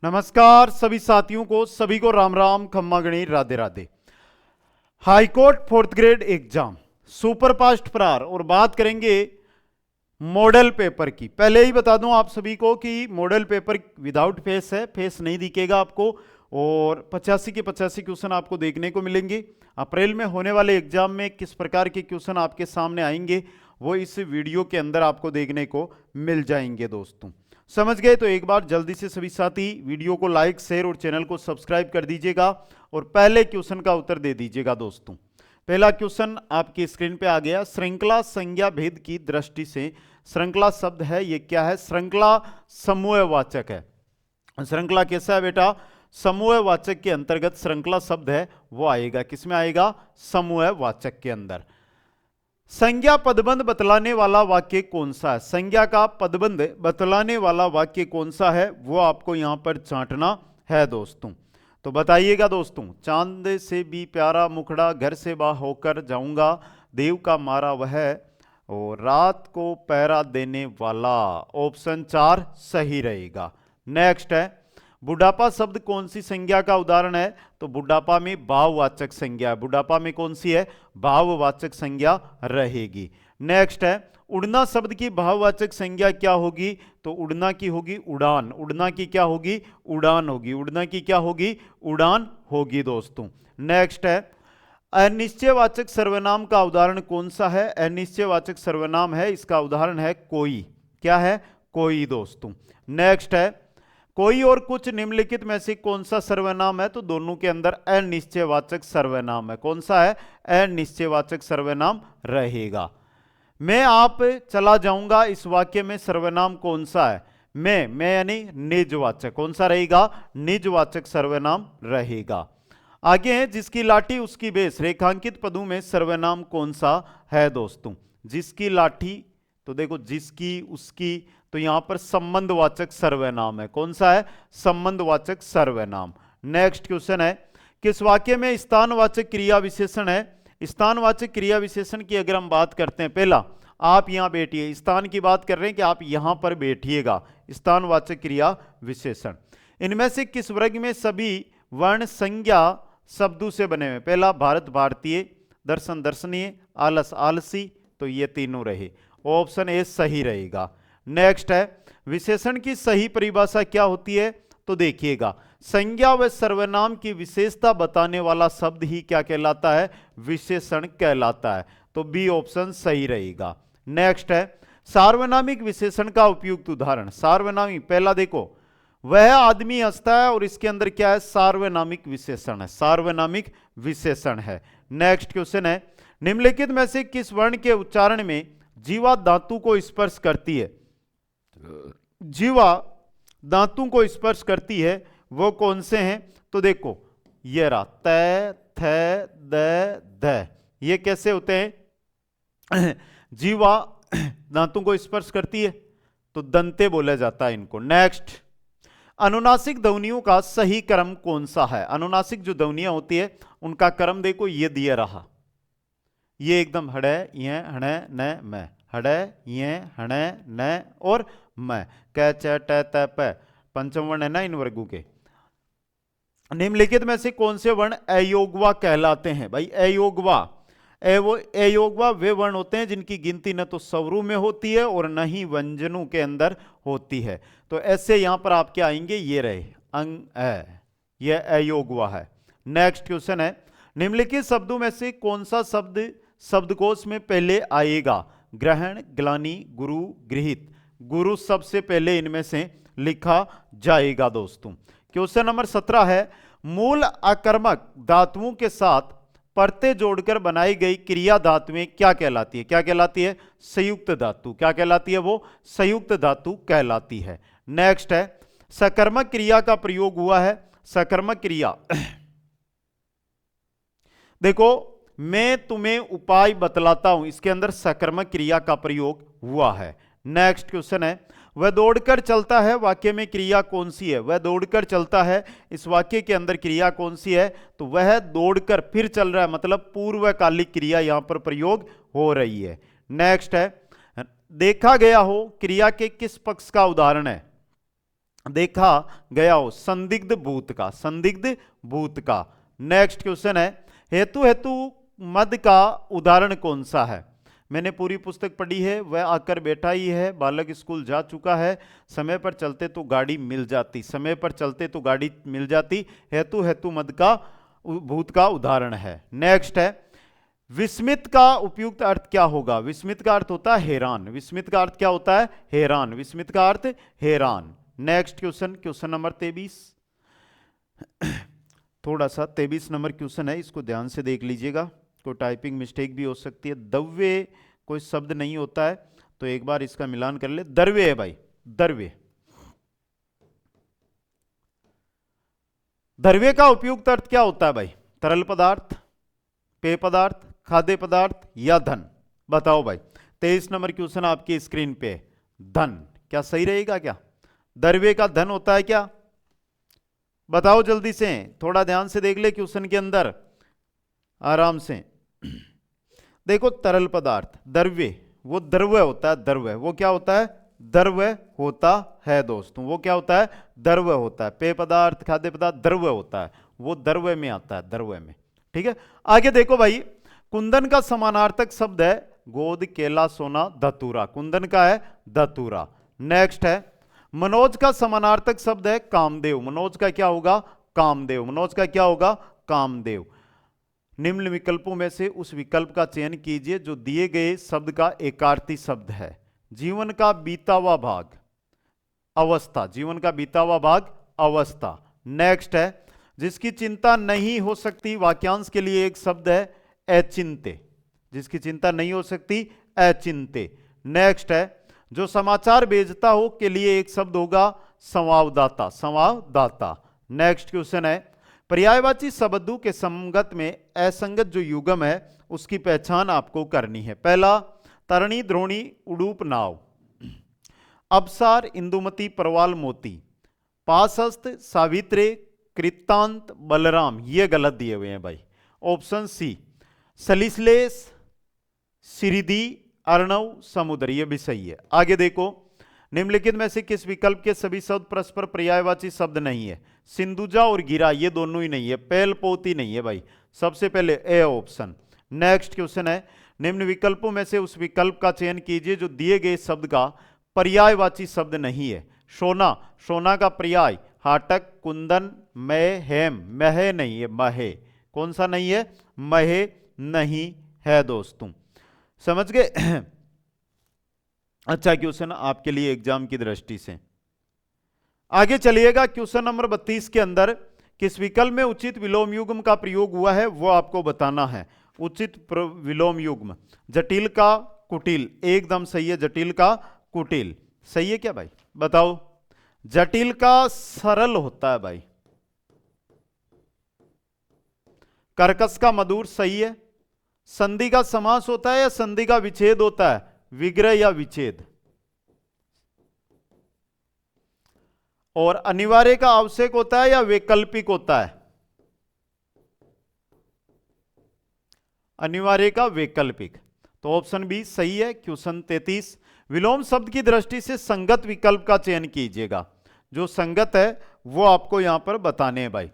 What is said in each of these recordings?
नमस्कार सभी साथियों को, सभी को राम राम, खम्मा गणी, Radhe Radhe. High court fourth grade exam super fast फरार और बात करेंगे मॉडल पेपर की। पहले ही बता दूं आप सभी को कि मॉडल पेपर विदाउट फेस है, फेस नहीं दिखेगा आपको और 85 के 85 क्वेश्चन आपको देखने को मिलेंगे। अप्रैल में होने वाले एग्जाम में किस प्रकार के क्वेश्चन आपके सामने आएंगे वो इस वीडियो के अंदर आपको देखने को मिल जाएंगे। दोस्तों समझ गए तो एक बार जल्दी से सभी साथी वीडियो को लाइक, शेयर और चैनल को सब्सक्राइब कर दीजिएगा और पहले क्वेश्चन का उत्तर दे दीजिएगा। दोस्तों पहला क्वेश्चन आपकी स्क्रीन पे आ गया। श्रृंखला संज्ञा भेद की दृष्टि से श्रृंखला शब्द है, ये क्या है? श्रृंखला समूहवाचक है। श्रृंखला कैसा है बेटा? समूहवाचक के अंतर्गत श्रृंखला शब्द है वो आएगा। किसमें आएगा? समूहवाचक के अंदर। संज्ञा पदबंध बतलाने वाला वाक्य कौन सा है? संज्ञा का पदबंध बतलाने वाला वाक्य कौन सा है वो आपको यहां पर चांटना है। दोस्तों तो बताइएगा। दोस्तों चांद से भी प्यारा मुखड़ा घर से बाहर होकर जाऊंगा, देव का मारा वह और रात को पहरा देने वाला। ऑप्शन 4 सही रहेगा। नेक्स्ट है बुढ़ापा शब्द कौन सी संज्ञा का उदाहरण है? तो बुढ़ापा में भाववाचक संज्ञा है। बुढ़ापा में कौन सी है? भाववाचक संज्ञा रहेगी। नेक्स्ट है उड़ना शब्द की भाववाचक संज्ञा क्या होगी? तो उड़ना की होगी उड़ान। उड़ना की क्या होगी? उड़ान होगी। उड़ना की क्या होगी? उड़ान होगी। दोस्तों नेक्स्ट है अनिश्चयवाचक सर्वनाम का उदाहरण कौन सा है? अनिश्चयवाचक सर्वनाम है, इसका उदाहरण है कोई। क्या है? कोई। दोस्तों नेक्स्ट है कोई और कुछ निम्नलिखित में से कौन सा सर्वनाम है? तो दोनों के अंदर अनिश्चयवाचक सर्वनाम है। कौन सा है? अनिश्चयवाचक सर्वनाम रहेगा। मैं आप चला जाऊंगा, इस वाक्य में सर्वनाम कौन सा है? मैं यानी निजवाचक। कौन सा रहेगा? निजवाचक सर्वनाम रहेगा। आगे है जिसकी लाठी उसकी बेस, रेखांकित पदों में सर्वनाम कौन सा है? दोस्तों जिसकी लाठी, तो देखो जिसकी, उसकी, तो यहां पर संबंधवाचक सर्वनाम है। कौन सा है? संबंधवाचक सर्वनाम। नेक्स्ट क्वेश्चन है किस वाक्य में स्थानवाचक क्रिया विशेषण है? स्थानवाचक क्रिया विशेषण की अगर हम बात करते हैं, पहला आप यहां बैठिए, स्थान की बात कर रहे हैं कि आप यहां पर बैठिएगा। स्थानवाचक क्रिया विशेषण इनमें से किस वर्ग में सभी वर्ण संज्ञा शब्दों से बने हुए? पहला भारत भारतीय, दर्शन दर्शनीय, आलस आलसी, तो ये तीनों रहे। ऑप्शन ए सही रहेगा। नेक्स्ट है विशेषण की सही परिभाषा क्या होती है? तो देखिएगा संज्ञा व सर्वनाम की विशेषता बताने वाला शब्द ही क्या कहलाता है? विशेषण कहलाता है। तो बी ऑप्शन सही रहेगा। नेक्स्ट है सार्वनामिक विशेषण का उपयुक्त उदाहरण। सार्वनामिक, पहला देखो वह आदमी हंसता है और इसके अंदर क्या है? सार्वनामिक विशेषण है। सार्वनामिक विशेषण है। नेक्स्ट क्वेश्चन है निम्नलिखित में से किस वर्ण के उच्चारण में जीवा धातु को स्पर्श करती है? जीवा धातु को स्पर्श करती है वो कौन से हैं? तो देखो ये रहा तय, थ, द, ध, ये कैसे होते हैं? जीवा धातु को स्पर्श करती है तो दंते बोला जाता है इनको। नेक्स्ट अनुनासिक ध्वनियों का सही क्रम कौन सा है? अनुनासिक जो ध्वनियां होती है उनका क्रम देखो ये दिया रहा, ये एकदम हड़े, ये हणे, न, मैं, हड़े, ये हणे, न और मैं, क, च, ट, त, प, पंचम वर्ण है ना इन वर्गों के। निम्नलिखित में से कौन से वर्ण अयोगवा कहलाते हैं? भाई अयोगवा, अयोगवा वे वर्ण होते हैं जिनकी गिनती न तो स्वरों में होती है और न ही व्यंजनों के अंदर होती है। तो ऐसे यहां पर आपके आएंगे ये रहे अंग अ, यह अयोगवा है। नेक्स्ट क्वेश्चन है निम्नलिखित शब्दों में से कौन सा शब्द शब्दकोश में पहले आएगा? ग्रहण, ग्लानि, गुरु, गृहीत। गुरु सबसे पहले इनमें से लिखा जाएगा। दोस्तों क्वेश्चन नंबर 17 है मूल आकर्मक धातुओं के साथ परते जोड़कर बनाई गई क्रिया धातुएं क्या कहलाती है? क्या कहलाती है? संयुक्त धातु। क्या कहलाती है? वो संयुक्त धातु कहलाती है। नेक्स्ट है सकर्मक क्रिया का प्रयोग हुआ है। सकर्मक क्रिया देखो मैं तुम्हें उपाय बतलाता हूं, इसके अंदर सकर्मक क्रिया का प्रयोग हुआ है। नेक्स्ट क्वेश्चन है वह दौड़कर चलता है वाक्य में क्रिया कौन सी है? वह दौड़कर चलता है, इस वाक्य के अंदर क्रिया कौन सी है? तो वह दौड़कर फिर चल रहा है, मतलब पूर्वकालिक क्रिया यहां पर प्रयोग हो रही है। नेक्स्ट है देखा गया हो क्रिया के किस पक्ष का उदाहरण है? देखा गया हो, संदिग्ध भूत का, संदिग्ध भूत का। नेक्स्ट क्वेश्चन है, हेतु हेतु मद का उदाहरण कौन सा है? मैंने पूरी पुस्तक पढ़ी है, वह आकर बैठा ही है, बालक स्कूल जा चुका है, समय पर चलते तो गाड़ी मिल जाती, समय पर चलते तो गाड़ी मिल जाती, हेतु हेतु मद का भूत का उदाहरण है। नेक्स्ट है, विस्मित का उपयुक्त अर्थ क्या होगा? विस्मित का अर्थ होता है हैरान, विस्मित का अर्थ क्या होता है? हैरान, विस्मित का अर्थ हैरान। नेक्स्ट क्वेश्चन, क्वेश्चन नंबर 23, थोड़ा सा 23 नंबर क्वेश्चन है, इसको ध्यान से देख लीजिएगा, कोई टाइपिंग मिस्टेक भी हो सकती है। दव्य कोई शब्द नहीं होता है, तो एक बार इसका मिलान कर ले। दरवे है भाई, दरवे। दरवे का उपयुक्त अर्थ क्या होता है भाई? तरल पदार्थ, पेय पदार्थ, खाद्य पदार्थ या धन? बताओ भाई। 23 नंबर क्वेश्चन आपकी स्क्रीन पे, धन। क्या सही रहेगा क्या? दरवे का धन होता है क्या? बताओ जल्दी से, थोड़ा ध्यान से देख ले क्वेश्चन के अंदर, आराम से देखो। तरल पदार्थ, द्रव्य, वो द्रव्य होता है, द्रव्य। वो क्या होता है? द्रव्य होता है दोस्तों, वो क्या होता है? द्रव्य होता है। पेय पदार्थ, खाद्य पदार्थ द्रव्य होता है, वो द्रव्य में आता है, द्रव्य में। ठीक है, आगे देखो भाई, कुंदन का समानार्थक शब्द है गोद, केला, सोना, धतूरा। कुंदन का है धतूरा। नेक्स्ट है, मनोज का समानार्थक शब्द है कामदेव। मनोज का क्या होगा? कामदेव। मनोज का क्या होगा? कामदेव। निम्न विकल्पों में से उस विकल्प का चयन कीजिए जो दिए गए शब्द का एकार्थी शब्द है। जीवन का बीता हुआ भाग, अवस्था। जीवन का बीता हुआ भाग, अवस्था। नेक्स्ट है, जिसकी चिंता नहीं हो सकती, वाक्यांश के लिए एक शब्द है अचिंत्य। जिसकी चिंता नहीं हो सकती, अचिंत्य। नेक्स्ट है, जो समाचार भेजता हो के लिए एक शब्द होगा संवाददाता, संवाददाता। नेक्स्ट क्वेश्चन है, पर्यायवाची शब्दों के संगत में असंगत जो युग्म है उसकी पहचान आपको करनी है। पहला, तरणी, द्रोणी, उडूप, नाव। अबसार, इंदुमती, परवाल, मोती। पाशस्त, सावित्रे, कृतांत, बलराम। ये गलत दिए हुए हैं भाई। ऑप्शन सी, सलिसलेस, सिरिधि, अर्णव, समुद्र। ये भी सही है। आगे देखो, निम्नलिखित में से किस विकल्प के सभी शब्द परस्पर पर्यायवाची शब्द नहीं है? सिंधुजा और गिरा, ये दोनों ही नहीं है। पेल, पोती नहीं है भाई, सबसे पहले ए ऑप्शन। नेक्स्ट क्वेश्चन है, निम्न विकल्पों में से उस विकल्प का चयन कीजिए जो दिए गए शब्द का पर्यायवाची शब्द नहीं है। सोना, सोना का पर्याय हाटक, कुंदन, मह, हेम। मह नहीं है, महे। कौन सा नहीं है? महे नहीं है दोस्तों, समझ गए? अच्छा क्वेश्चन आपके लिए एग्जाम की दृष्टि से। आगे चलिएगा, क्वेश्चन नंबर 32 के अंदर किस विकल्प में उचित विलोम युग्म का प्रयोग हुआ है वो आपको बताना है। उचित विलोम युग्म, जटिल का कुटिल, एकदम सही है। जटिल का कुटिल सही है क्या भाई? बताओ। जटिल का सरल होता है भाई। कर्कश का मधुर सही है। संधि का समास होता है या संधि का विच्छेद होता है? विग्रह या विच्छेद। और अनिवार्य का आवश्यक होता है या वैकल्पिक होता है? अनिवार्य का वैकल्पिक। तो ऑप्शन बी सही है। क्वेश्चन 33, विलोम शब्द की दृष्टि से संगत विकल्प का चयन कीजिएगा। जो संगत है वो आपको यहां पर बताने हैं भाई।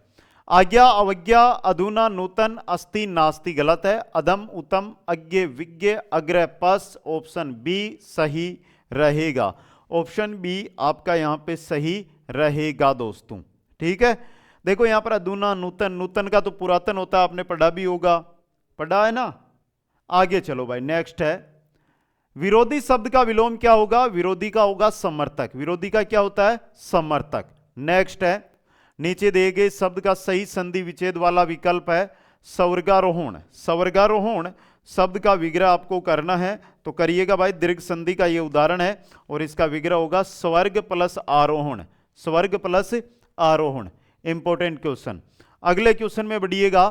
आज्ञा, अवज्ञा, अधुना, नूतन, अस्ति, नास्ति गलत है। अधम, उत्तम, अज्ञ, विज्ञ, अग्र, पस। ऑप्शन बी सही रहेगा। ऑप्शन बी आपका यहां पे सही रहेगा दोस्तों। ठीक है, देखो यहां पर अधुना, नूतन, नूतन का तो पुरातन होता है, आपने पढ़ा भी होगा, पढ़ा है ना। आगे चलो भाई, नेक्स्ट है, विरोधी शब्द का विलोम क्या होगा? विरोधी का होगा समर्थक। विरोधी का क्या होता है? समर्थक। नेक्स्ट है, नीचे दिए गए शब्द का सही संधि विच्छेद वाला विकल्प है स्वर्गारोहण। स्वर्गारोहण शब्द का विग्रह आपको करना है तो करिएगा भाई। दीर्घ संधि का ये उदाहरण है और इसका विग्रह होगा स्वर्ग प्लस आरोहण। स्वर्ग प्लस आरोहण। Important question. अगले क्वेश्चन में बढ़िएगा,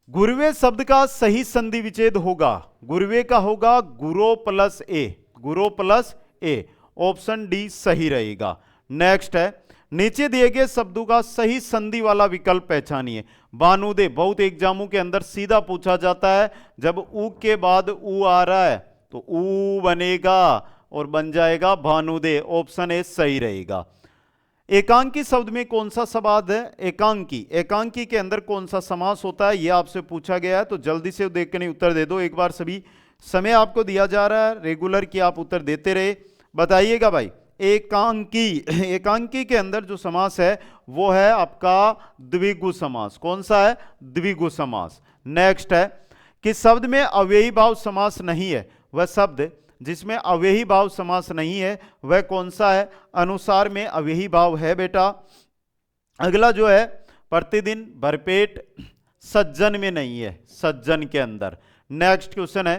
गुरुवे शब्द का सही संधि विच्छेद होगा। गुरुवे का होगा गुरो प्लस ए। गुरो प्लस ए। ऑप्शन डी सही रहेगा। नेक्स्ट है, नीचे दिए गए शब्दों का सही संधि वाला विकल्प पहचानिए। बानुदे बहुत एग्जामों के अंदर सीधा पूछा जाता है, जब ऊ के बाद ऊ आ रहा है तो ऊ बनेगा और बन जाएगा भानुदे। ऑप्शन ए सही रहेगा। एकांकी शब्द में कौन सा समास है? एकांकी। एकांकी के अंदर कौन सा समास होता है, यह आपसे पूछा गया है, तो जल्दी से देख कर नहीं उत्तर दे दो एक बार सभी। समय आपको दिया जा रहा है रेगुलर कि आप उत्तर देते रहे, बताइएगा भाई। एकांकी, एकांकी के अंदर जो समास है वो है आपका द्विगु समास। कौन सा है? द्विगु समास। नेक्स्ट है कि शब्द में अव्ययी भाव समास नहीं है, वह शब्द जिसमें अव्ययी भाव समास नहीं है वह कौन सा है? अनुसार में अव्ययी भाव है बेटा। अगला जो है प्रतिदिन, भरपेट, सज्जन में नहीं है, सज्जन के अंदर। नेक्स्ट क्वेश्चन है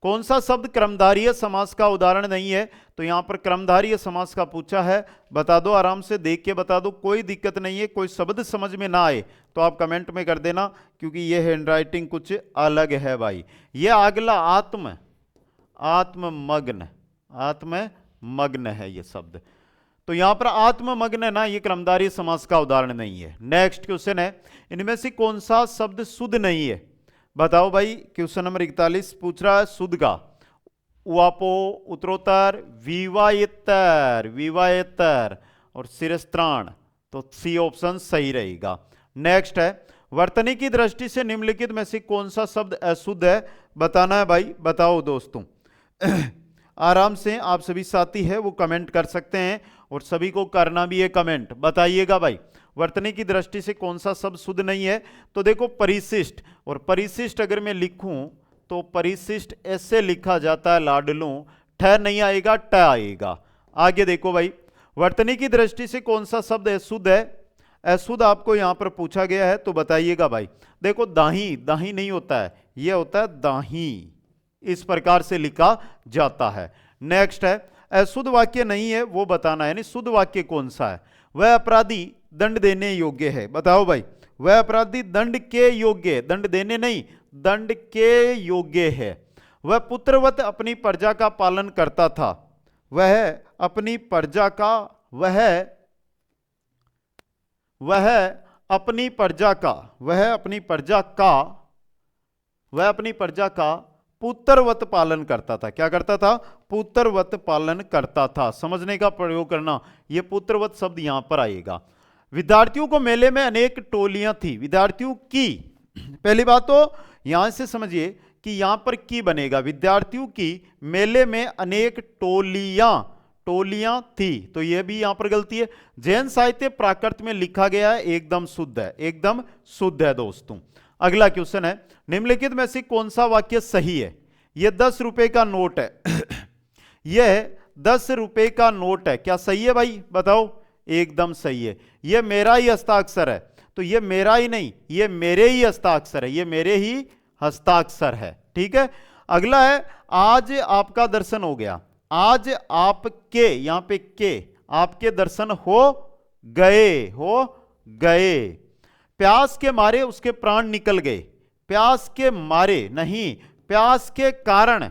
कौन सा शब्द क्रमधारीय समास का उदाहरण नहीं है? तो यहां पर क्रमधारीय समास का पूछा है, बता दो, आराम से देख के बता दो, कोई दिक्कत नहीं है। कोई शब्द समझ में ना आए तो आप कमेंट में कर देना, क्योंकि ये हैंडराइटिंग कुछ अलग है भाई। ये अगला आत्ममग्न, आत्ममग्न है ये शब्द, तो यहां पर आत्ममग्न है ना, ये क्रमधारीय समास का उदाहरण नहीं है। नेक्स्ट क्वेश्चन है इनमें से कौन सा शब्द शुद्ध नहीं है? बताओ भाई। क्वेश्चन नंबर 41 पूछ रहा है शुद्ध का। उआपो, उत्तरोत्तर, विवाहेतर, विवाहेतर और शिरस्त्राण, तो सी ऑप्शन सही रहेगा। नेक्स्ट है वर्तनी की दृष्टि से निम्नलिखित में से कौन सा शब्द अशुद्ध है? बताना है भाई, बताओ दोस्तों। आराम से आप सभी साथी है वो कमेंट कर सकते हैं, और सभी को करना भी है कमेंट, बताइएगा भाई वर्तनी की दृष्टि से कौन सा शब्द शुद्ध नहीं है? तो देखो परिशिष्ट, और परिशिष्ट अगर मैं लिखूं तो परिशिष्ट ऐसे लिखा जाता है लाडलों, ठ नहीं आएगा, ट आएगा। आगे देखो भाई वर्तनी की दृष्टि से कौन सा शब्द अशुद्ध है? अशुद्ध आपको यहां पर पूछा गया है, तो बताइएगा भाई। देखो दाही, दाही नहीं होता है, यह होता है दाही, इस प्रकार से लिखा जाता है। नेक्स्ट है अशुद्ध वाक्य नहीं है वो बताना है, यानी शुद्ध वाक्य कौन सा है? वह अपराधी दंड देने योग्य है। बताओ भाई, वह अपराधी दंड के योग्य, दंड देने नहीं, दंड के योग्य है। वह पुत्रवत अपनी प्रजा का पालन करता था, वह अपनी प्रजा का, वह अपनी प्रजा का, वह अपनी प्रजा का, वह अपनी प्रजा का पुत्रवत पालन करता था। क्या करता था? पुत्रवत पालन करता था। समझने का प्रयोग करना, यह पुत्रवत शब्द यहां पर आएगा। विद्यार्थियों को मेले में अनेक टोलियां थी, विद्यार्थियों की, पहली बात तो यहां से समझिए कि यहां पर की बनेगा, विद्यार्थियों की मेले में अनेक टोलियां थी, तो यह भी यहां पर गलती है। जैन साहित्य प्राकृत में लिखा गया है, एकदम शुद्ध है, एकदम शुद्ध है दोस्तों। अगला क्वेश्चन है निम्नलिखित में से कौन सा वाक्य सही है? यह 10 रुपए का नोट है, यह 10 रुपए का नोट है, क्या सही है भाई? बताओ। एकदम सही है। यह मेरा ही हस्ताक्षर है, तो यह मेरा ही नहीं, यह मेरे ही हस्ताक्षर है, यह मेरे ही हस्ताक्षर है, ठीक है। अगला है आज आपका दर्शन हो गया, आज आपके, यहां पे के, आपके दर्शन हो गए। प्यास के मारे उसके प्राण निकल गए, प्यास के मारे नहीं, प्यास के कारण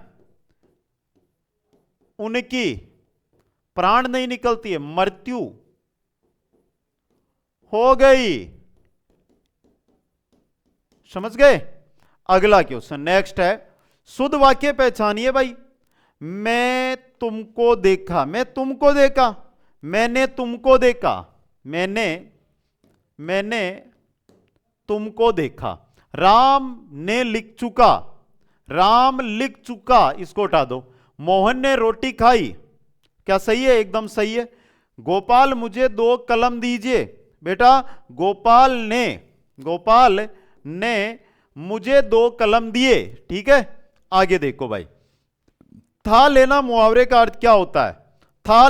उनकी प्राण नहीं निकलती है, मृत्यु हो गई। समझ गए? अगला क्वेश्चन नेक्स्ट है शुद्ध वाक्य पहचानिए भाई। मैं तुमको देखा, मैं तुमको देखा, मैंने तुमको देखा, मैंने तुमको देखा। राम ने लिख चुका, राम लिख चुका, इसको हटा दो। मोहन ने रोटी खाई, क्या सही है? एकदम सही है। गोपाल मुझे 2 कलम दीजिए, बेटा गोपाल ने मुझे 2 कलम दिए, ठीक है। आगे देखो भाई, था लेना मुहावरे का अर्थ क्या होता है? था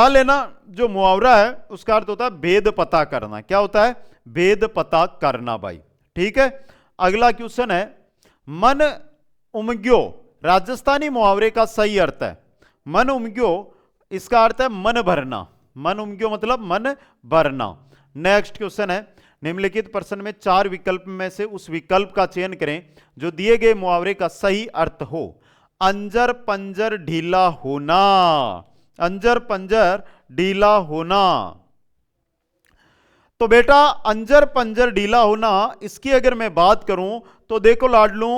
लेना जो मुहावरा है उसका अर्थ होता है भेद पता करना। क्या होता है? भेद पता करना भाई, ठीक है। अगला क्वेश्चन है मन उमग्यो, राजस्थानी मुहावरे का सही अर्थ है मन उमग्यो, इसका अर्थ है मन भरना, मन उमग्यो मतलब मन भरना। नेक्स्ट क्वेश्चन है निम्नलिखित प्रश्न में 4 विकल्प में से उस विकल्प का चयन करें जो दिए गए मुहावरे का सही अर्थ हो। अंजर पंजर ढीला होना, अंजर पंजर ढीला होना, तो बेटा अंजर पंजर ढीला होना, इसकी अगर मैं बात करूं तो देखो लाडलू,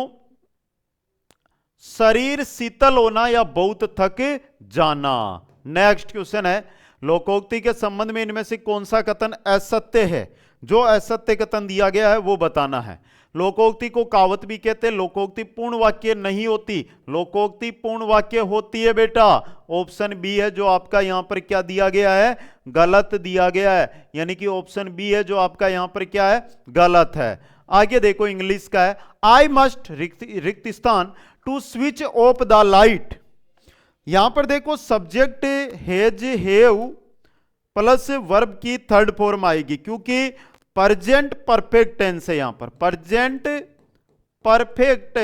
शरीर शीतल होना या बहुत थक जाना। नेक्स्ट क्वेश्चन है लोकोक्ति के संबंध में इनमें से कौन सा कथन असत्य है, जो असत्य कथन दिया गया है वो बताना है। लोकोक्ति को कहावत भी कहते हैं, लोकोक्ति पूर्ण वाक्य नहीं होती, लोकोक्ति पूर्ण वाक्य होती है बेटा। ऑप्शन बी है जो आपका यहां पर क्या दिया गया है, गलत दिया गया है, यानी कि ऑप्शन बी है जो आपका यहां पर क्या है, गलत है। आगे देखो इंग्लिश का है, आई मस्ट रिक्त स्थान to switch off the light. यहां पर देखो subject has have plus verb की थर्ड फॉर्म आएगी, क्योंकि प्रेजेंट परफेक्ट टेंस है, यहां पर प्रेजेंट परफेक्ट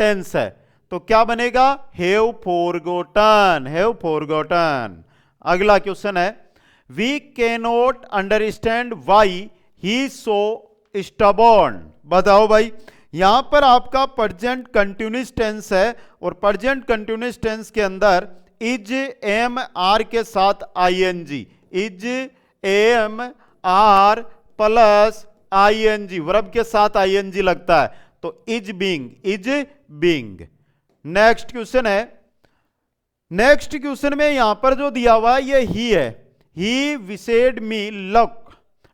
टेंस है, तो क्या बनेगा, हैव फॉरगॉटन, हैव फॉरगॉटन। अगला क्वेश्चन है, we cannot understand why he so stubborn. बताओ भाई, यहां पर आपका प्रेजेंट कंटिन्यूअस टेंस है और प्रेजेंट कंटिन्यूअस टेंस के अंदर इज एम आर के साथ ING, is M R plus ING, verb के साथ आईएनजी लगता है, तो is being, is being. Next question है, नेक्स्ट क्वेश्चन में यहां पर जो दिया हुआ है ये ही है, he wished me luck.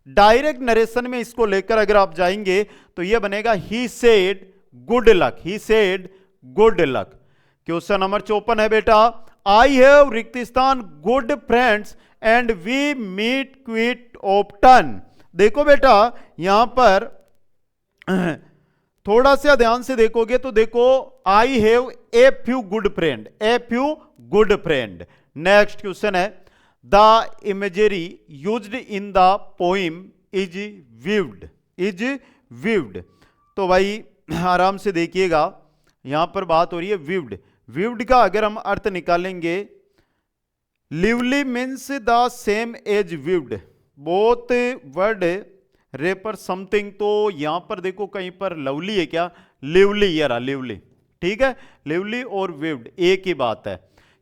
Direct narration में इसको लेकर अगर आप जाएंगे तो ये बनेगा he said good luck, he said good luck. Question number 54 है बेटा, आई हैव रिक्त स्थान good friends and we meet quite often. देखो बेटा यहां पर थोड़ा सा ध्यान से देखोगे तो देखो I have a few good friend, a few good friend. Next question है, the imagery used in the poem is vivid, is vivid. तो भाई आराम से देखिएगा, यहां पर बात हो रही है विव्ड। विव्ड का अगर हम अर्थ निकालेंगे, lively means the same as vivid, both word refer something. तो यहां पर देखो कहीं पर लवली है क्या, लिवली, ये रहा लिवली, ठीक है, लिवली और विव्ड एक ही बात है।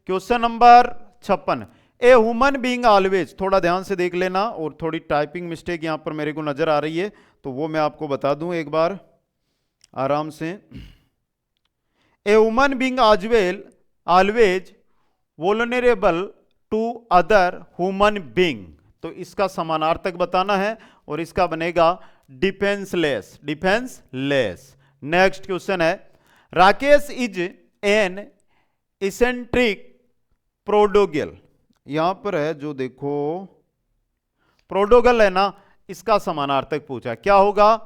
क्वेश्चन नंबर 56, ए ह्यूमन बीइंग ऑलवेज। थोड़ा ध्यान से देख लेना, और थोड़ी टाइपिंग मिस्टेक यहां पर मेरे को नजर आ रही है तो वो मैं आपको बता दूं एक बार आराम से। A human being always vulnerable to other human being, तो इसका समानार्थक बताना है और इसका बनेगा डिफेंसलेस, डिफेंसलेस। नेक्स्ट क्वेश्चन है, राकेश इज एन इसेंट्रिक प्रोडोगल। यहां पर है जो देखो प्रोडोगल है ना, इसका समानार्थक पूछा, क्या होगा,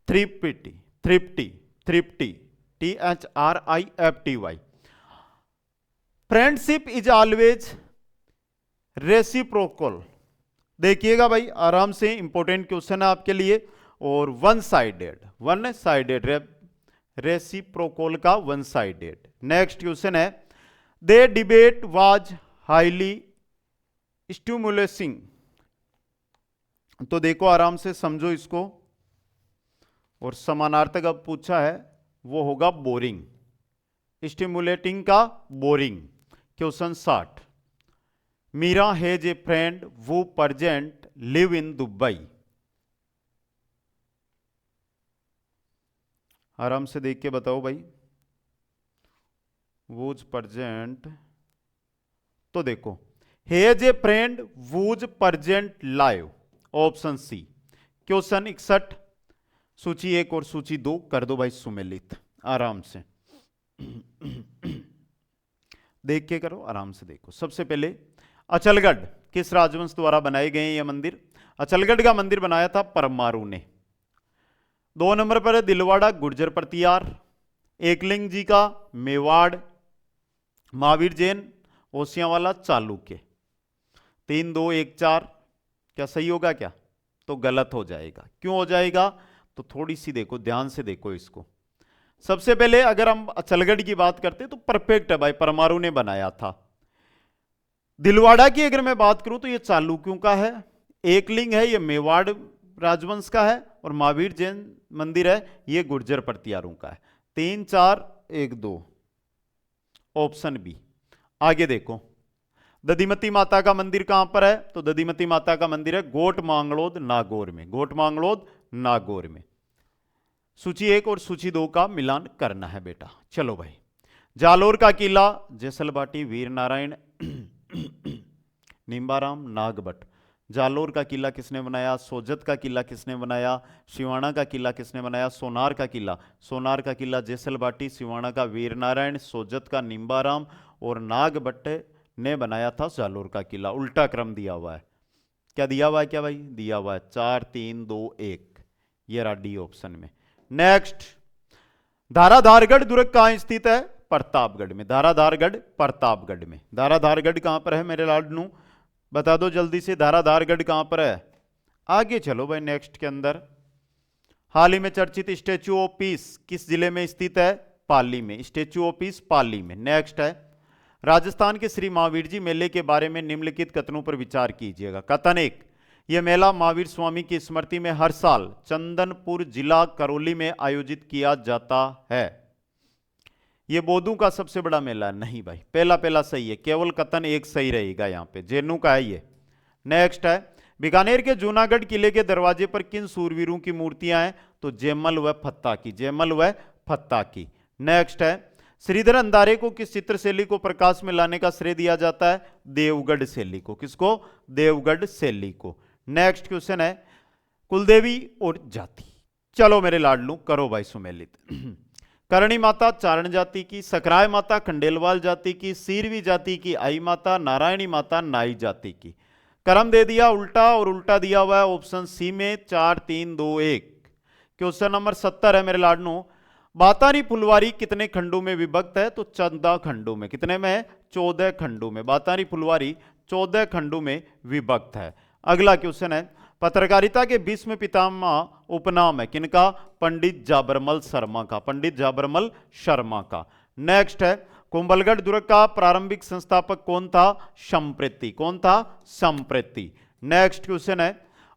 thrifty, thrifty, thrifty, THRIFTY। Friendship is always reciprocal. देखिएगा भाई आराम से, इंपॉर्टेंट क्वेश्चन है आपके लिए। और one sided, one sided, reciprocal का वन साइडेड। नेक्स्ट क्वेश्चन है, दे डिबेट वाज हाईली स्टिमुलेसिंग। तो देखो आराम से समझो इसको, और समानार्थक अब पूछा है वो होगा बोरिंग, स्टिमुलेटिंग का boring. Question 60, Meera has a friend who present live in Dubai. आराम से देख के बताओ भाई, वूज प्रेजेंट, तो देखो has a friend whose present live, option C. Question 61, सूची 1 और सूची 2 कर दो भाई सुमेलित, आराम से देख के करो, आराम से देखो। सबसे पहले अचलगढ़ किस राजवंश द्वारा बनाए गए हैं ये मंदिर? अचलगढ़ का मंदिर बनाया था परमारू ने। 2 नंबर पर है दिलवाड़ा गुर्जर प्रतियार, एकलिंग जी का मेवाड़, महावीर जैन ओसियावाला चालुक्य। 3, 2, 1, 4 क्या सही होगा क्या? तो गलत हो जाएगा। क्यों हो जाएगा? तो थोड़ी सी देखो, ध्यान से देखो इसको। सबसे पहले अगर हम अचलगढ़ की बात करते तो परफेक्ट है भाई, परमारू ने बनाया था। दिलवाड़ा की अगर मैं बात करूं तो ये चालुक्यों का है, एकलिंग है ये मेवाड़ राजवंश का है, और महावीर जैन मंदिर है ये गुर्जर प्रतियारों का है। 3, 4, 1, 2 ऑप्शन बी। आगे देखो, दधिमती माता का मंदिर कहां पर है? तो दधिमती माता का मंदिर है गोट मांगलोद नागौर में, गोट मांगलोद नागौर में। सूची 1 और सूची 2 का मिलान करना है बेटा। चलो भाई, जालोर का किला जैसलबाटी वीर नारायण निम्बाराम नागभट्ट। जालोर का किला किसने बनाया? सोजत का किला किसने बनाया? सिवाना का किला किसने बनाया? सोनार का किला जैसलबाटी, सिवाना का वीर नारायण, सोजत का निम्बाराम और नागभट्ट ने बनाया था जालोर का किला। उल्टा क्रम दिया हुआ है। क्या दिया हुआ है? क्या भाई दिया हुआ है 4 3 2 1, ये रहा डी ऑप्शन में। नेक्स्ट, धाराधारगढ़ दुर्ग कहां स्थित है? प्रतापगढ़ में। धाराधारगढ़ प्रतापगढ़ में। धाराधारगढ़ कहां पर है मेरे लाडनू? बता दो जल्दी से, धाराधारगढ़ कहां पर है? आगे चलो भाई नेक्स्ट के अंदर। हाल ही में चर्चित स्टेच्यू ऑफ पीस किस जिले में स्थित है? पाली में। स्टेच्यू ऑफ पीस पाली में। नेक्स्ट है, राजस्थान के श्री महावीर जी मेले के बारे में निम्नलिखित कथनों पर विचार कीजिएगा। कथन 1, यह मेला महावीर स्वामी की स्मृति में हर साल चंदनपुर जिला करौली में आयोजित किया जाता है। यह बोधू का सबसे बड़ा मेला है। नहीं भाई, पहला सही है, केवल कथन 1 सही रहेगा यहां पे, जेनू का है ये। नेक्स्ट है, बीकानेर के जूनागढ़ किले के दरवाजे पर किन सूरवीरों की मूर्तियां हैं? तो जयमल व फत्ता की, जयमल व फत्ता की। नेक्स्ट है, श्रीधर अंधारे को किस चित्र शैली को प्रकाश में लाने का श्रेय दिया जाता है? देवगढ़ शैली को। किसको? देवगढ़ शैली को। नेक्स्ट क्वेश्चन है, कुलदेवी और जाति। चलो मेरे लाडलू करो भाई सुमेलित। करणी माता चारण जाति की, सकराय माता खंडेलवाल जाति की, सीरवी जाति की आई माता, नारायणी माता नाई जाति की। क्रम दे दिया उल्टा और उल्टा दिया हुआ है ऑप्शन सी में 4 3 2 1। क्वेश्चन नंबर 70 है मेरे लाडनू, बातारी फुलवारी कितने खंडों में विभक्त है? तो 14 खंडों में। कितने में है? 14 खंडों में। बातारी फुलवारी 14 खंडों में विभक्त है। अगला क्वेश्चन है, पत्रकारिता के भीष्म पितामह उपनाम है किनका? पंडित जाबरमल शर्मा का। पंडित जाबरमल शर्मा का। नेक्स्ट है, कुंभलगढ़ दुर्ग का प्रारंभिक संस्थापक कौन था? संप्रेति। कौन था? संप्रेति। नेक्स्ट क्वेश्चन है,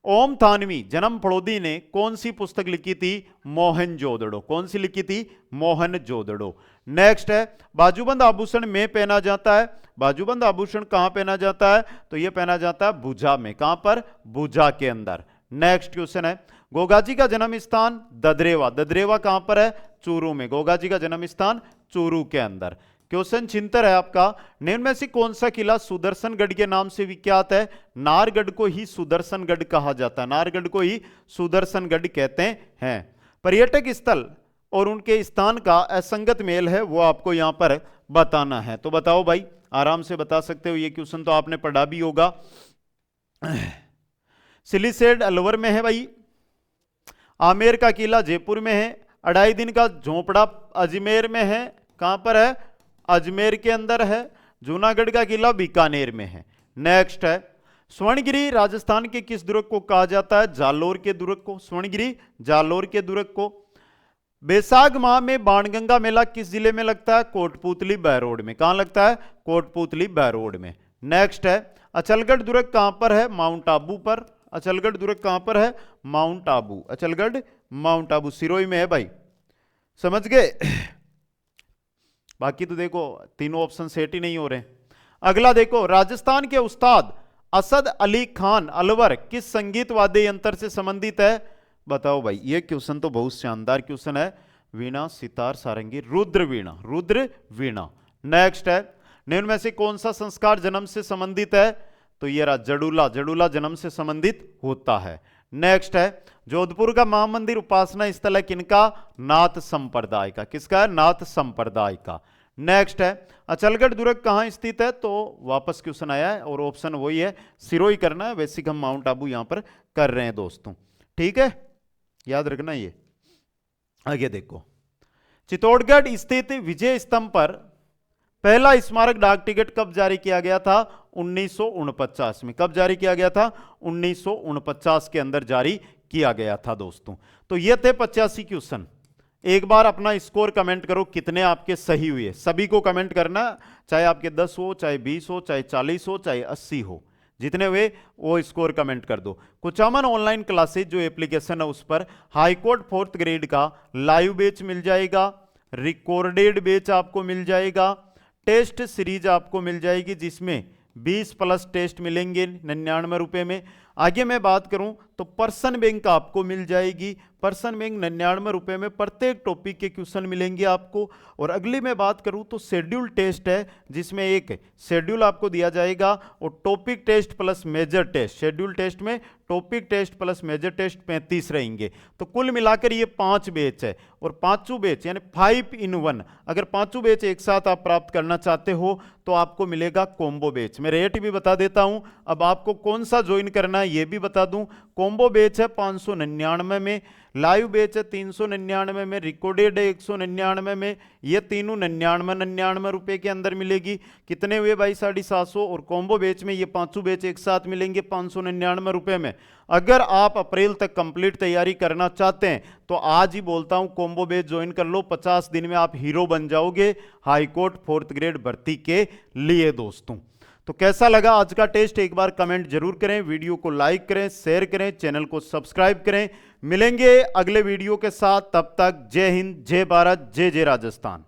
ओम थानवी जन्म फड़ोदी ने कौन सी पुस्तक लिखी थी? मोहनजोदड़ो। कौन सी लिखी थी? मोहनजोदड़ो। नेक्स्ट है, बाजूबंद आभूषण में पहना जाता है। बाजूबंद आभूषण कहां पहना जाता है? तो यह पहना जाता है भुजा में। कहां पर? भुजा के अंदर। नेक्स्ट क्वेश्चन है, गोगाजी का जन्म स्थान ददरेवा। ददरेवा कहां पर है? चूरू में। गोगाजी का जन्म स्थान चूरू के अंदर। क्वेश्चन 76 है आपका, निम्न में से कौन सा किला सुदर्शनगढ़ के नाम से विख्यात है? नारगढ़ को ही सुदर्शनगढ़ कहा जाता है। नारगढ़ को ही सुदर्शनगढ़ कहते हैं। पर्यटक स्थल और उनके स्थान का असंगत मेल है, वो आपको यहां पर बताना है। तो बताओ भाई, आराम से बता सकते हो, ये क्वेश्चन तो आपने पढ़ा भी होगा। सिलिसेड अलवर में है भाई, आमेर का किला जयपुर में है, अढ़ाई दिन का झोपड़ा अजमेर में है। कहां पर है? अजमेर के अंदर है। जूनागढ़ का किला बीकानेर में है। नेक्स्ट है, स्वर्णगिरी राजस्थान के किस दुर्ग को कहा जाता है? जालोर के दुर्ग को। स्वर्णगिरी जालोर के दुर्ग को। बैसाख माह में बाणगंगा मेला किस जिले में लगता है? कोटपुतली बहरोड में। कहां लगता है? कोटपुतली बहरोड में। नेक्स्ट है, अचलगढ़ दुर्ग कहां पर है? माउंट आबू पर। अचलगढ़ दुर्ग कहां पर है? माउंट आबू। अचलगढ़ माउंट आबू सिरोही में है भाई, समझ गए? बाकी तो देखो तीनों ऑप्शन सेट ही नहीं हो रहे। अगला देखो, राजस्थान के उस्ताद असद अली खान अलवर किस संगीत वाद्य यंत्र से संबंधित है? बताओ भाई, ये क्वेश्चन तो बहुत शानदार क्वेश्चन है। वीणा, सितार, सारंगी, रुद्र वीणा। रुद्र वीणा। नेक्स्ट है, निम्न में से कौन सा संस्कार जन्म से संबंधित है? तो ये रहा जड़ूला। जड़ूला जन्म से संबंधित होता है। नेक्स्ट है, जोधपुर का महामंदिर उपासना स्थल है किनका? नाथ संप्रदाय का। किसका है? नाथ संप्रदाय का। नेक्स्ट है, अचलगढ़ दुर्ग कहां स्थित है? तो वापस क्वेश्चन आया है और ऑप्शन वही है, सिरोही करना है। वैसे हम माउंट आबू यहां पर कर रहे हैं दोस्तों, ठीक है, याद रखना ये। आगे देखो, चित्तौड़गढ़ स्थित विजय स्तंभ पर पहला स्मारक डाक टिकट कब जारी किया गया था? 1949 में। कब जारी किया गया था? 1949 के अंदर जारी किया गया था दोस्तों। तो ये थे 85 क्वेश्चन। एक बार अपना स्कोर कमेंट करो, कितने आपके सही हुए। सभी को कमेंट करना, चाहे आपके 10 हो, चाहे 20 हो, चाहे 40 हो, चाहे 80 हो, जितने हुए वो स्कोर कमेंट कर दो। कुचामन ऑनलाइन क्लासेज जो एप्लीकेशन है उस पर हाईकोर्ट 4th ग्रेड का लाइव बैच मिल जाएगा, रिकॉर्डेड बैच आपको मिल जाएगा, टेस्ट सीरीज आपको मिल जाएगी जिसमें 20+ टेस्ट मिलेंगे 99 रुपए में। आगे मैं बात करूं तो पर्सन बैंक आपको मिल जाएगी। पर्सन बैंक 99 रुपए में प्रत्येक टॉपिक के क्वेश्चन मिलेंगे आपको। और अगली मैं बात करूं तो शेड्यूल टेस्ट है, जिसमें एक शेड्यूल आपको दिया जाएगा और topic test plus major test. Schedule test में topic test plus major test 35 रहेंगे। तो कुल मिलाकर ये 5 बैच है और पांचों बैच यानी 5 in 1। अगर पांचों बैच एक साथ आप प्राप्त करना चाहते हो तो आपको मिलेगा कॉम्बो बैच। मैं रेट भी बता देता हूं, अब आपको कौन सा ज्वाइन करना है ये भी बता दूं। कॉम्बो बैच है 599 में, लाइव बैच है 399 में, रिकॉर्डेड है 199 में। ये तीनों 99 रुपए के अंदर मिलेगी। कितने हुए भाई? 750। और कॉम्बो बैच में ये पांचों बैच एक साथ मिलेंगे 599 रुपए में। अगर आप अप्रैल तक कंप्लीट तैयारी करना चाहते हैं तो आज ही बोलता हूं कॉम्बो बैच ज्वाइन कर लो। 50 दिन में आप हीरो बन जाओगे हाईकोर्ट 4th ग्रेड भर्ती के लिए दोस्तों। तो कैसा लगा आज का टेस्ट? एक बार कमेंट जरूर करें, वीडियो को लाइक करें, शेयर करें, चैनल को सब्सक्राइब करें। मिलेंगे अगले वीडियो के साथ, तब तक जय हिंद, जय भारत, जय जय राजस्थान।